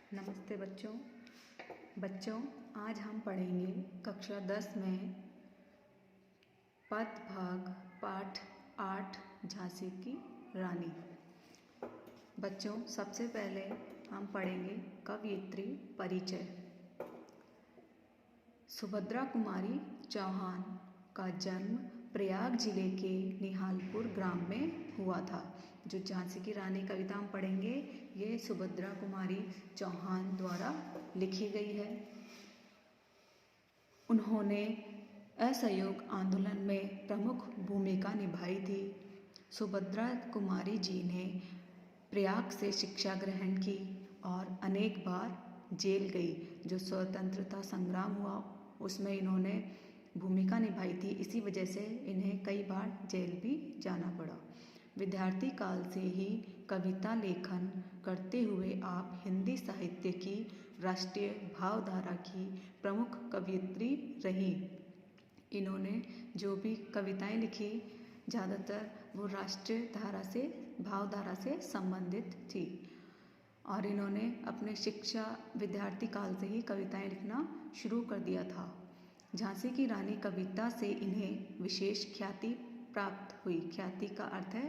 नमस्ते बच्चों आज हम पढ़ेंगे कक्षा 10 में पद भाग पाठ 8 झांसी की रानी। बच्चों सबसे पहले हम पढ़ेंगे कवयित्री परिचय। सुभद्रा कुमारी चौहान का जन्म प्रयाग जिले के निहालपुर ग्राम में हुआ था। जो झांसी की रानी कविता हम पढ़ेंगे ये सुभद्रा कुमारी चौहान द्वारा लिखी गई है। उन्होंने असहयोग आंदोलन में प्रमुख भूमिका निभाई थी। सुभद्रा कुमारी जी ने प्रयाग से शिक्षा ग्रहण की और अनेक बार जेल गई। जो स्वतंत्रता संग्राम हुआ उसमें इन्होंने भूमिका निभाई थी, इसी वजह से इन्हें कई बार जेल भी जाना पड़ा। विद्यार्थी काल से ही कविता लेखन करते हुए आप हिंदी साहित्य की राष्ट्रीय भावधारा की प्रमुख कवयित्री रही। इन्होंने जो भी कविताएं लिखी ज़्यादातर वो राष्ट्रीय धारा से भावधारा से संबंधित थी और इन्होंने अपने शिक्षा विद्यार्थी काल से ही कविताएं लिखना शुरू कर दिया था। झांसी की रानी कविता से इन्हें विशेष ख्याति प्राप्त हुई। ख्याति का अर्थ है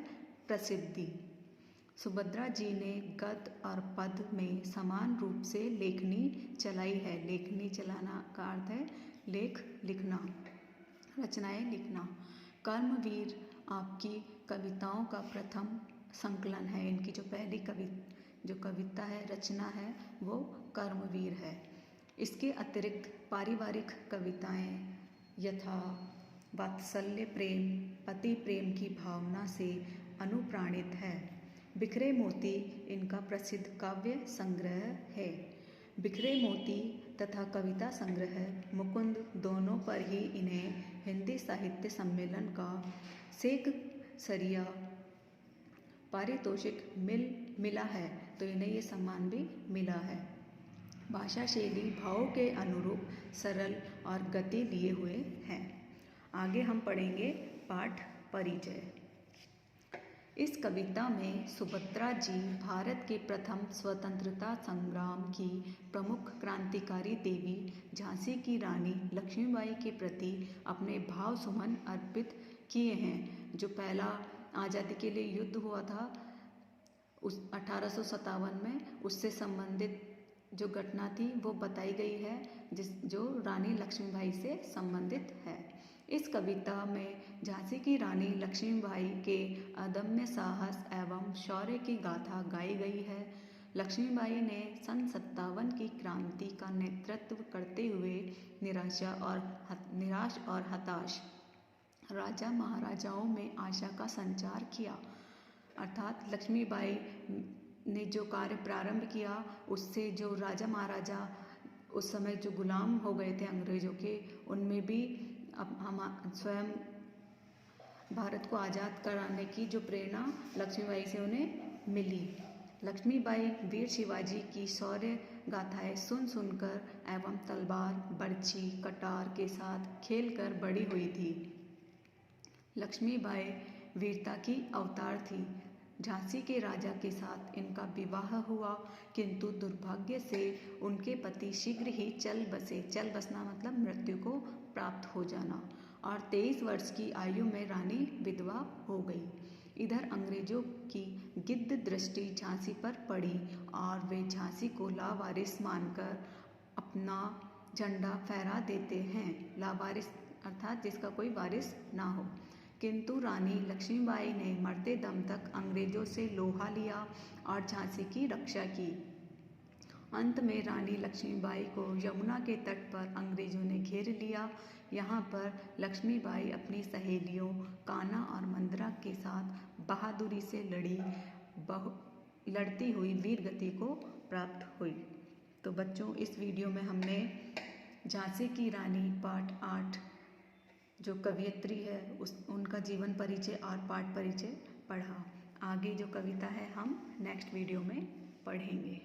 प्रसिद्धि। सुभद्रा जी ने गद्य और पद में समान रूप से लेखनी चलाई है। लेखनी चलाना का अर्थ है लिखना, रचनाएं लिखना। कर्मवीर आपकी कविताओं का प्रथम संकलन है। इनकी जो पहली कविता है, रचना है, वो कर्मवीर है। इसके अतिरिक्त पारिवारिक कविताएं यथा वात्सल्य प्रेम, पति प्रेम की भावना से अनुप्राणित है। बिखरे मोती इनका प्रसिद्ध काव्य संग्रह है। बिखरे मोती तथा कविता संग्रह मुकुंद दोनों पर ही इन्हें हिंदी साहित्य सम्मेलन का सेकसरिया पारितोषिक मिला है, तो इन्हें ये सम्मान भी मिला है। भाषा शैली भाव के अनुरूप सरल और गति लिए हुए हैं। आगे हम पढ़ेंगे पाठ परिचय। इस कविता में सुभद्रा जी भारत के प्रथम स्वतंत्रता संग्राम की प्रमुख क्रांतिकारी देवी झांसी की रानी लक्ष्मीबाई के प्रति अपने भाव सुमन अर्पित किए हैं। जो पहला आज़ादी के लिए युद्ध हुआ था उस 1857 में, उससे संबंधित जो घटना थी वो बताई गई है, जो रानी लक्ष्मीबाई से संबंधित है। इस कविता में झांसी की रानी लक्ष्मीबाई के अदम्य साहस एवं शौर्य की गाथा गाई गई है। लक्ष्मीबाई ने सन 57 की क्रांति का नेतृत्व करते हुए निराश और हताश राजा महाराजाओं में आशा का संचार किया। अर्थात लक्ष्मीबाई ने जो कार्य प्रारंभ किया उससे जो राजा महाराजा उस समय जो गुलाम हो गए थे अंग्रेजों के, उनमें भी अब हम स्वयं भारत को आज़ाद कराने की जो प्रेरणा लक्ष्मीबाई से उन्हें मिली। लक्ष्मीबाई वीर शिवाजी की शौर्य गाथाएं सुन सुनकर एवं तलवार, बर्छी, कटार के साथ खेलकर बड़ी हुई थी। लक्ष्मीबाई वीरता की अवतार थी। झांसी के राजा के साथ इनका विवाह हुआ, किंतु दुर्भाग्य से उनके पति शीघ्र ही चल बसे। चल बसना मतलब मृत्यु को प्राप्त हो जाना, और 23 वर्ष की आयु में रानी विधवा हो गई। इधर अंग्रेजों की गिद्ध दृष्टि झांसी पर पड़ी और वे झांसी को लावारिस मानकर अपना झंडा फहरा देते हैं। लावारिस अर्थात जिसका कोई वारिस ना हो। किंतु रानी लक्ष्मीबाई ने मरते दम तक अंग्रेजों से लोहा लिया और झांसी की रक्षा की। अंत में रानी लक्ष्मीबाई को यमुना के तट पर अंग्रेजों ने घेर लिया। यहाँ पर लक्ष्मीबाई अपनी सहेलियों कान्हा और मंदरा के साथ बहादुरी से लड़ती हुई वीर गति को प्राप्त हुई। तो बच्चों इस वीडियो में हमने झांसी की रानी पाठ 8 जो कवयित्री है उनका जीवन परिचय और पाठ परिचय पढ़ा। आगे जो कविता है हम नेक्स्ट वीडियो में पढ़ेंगे।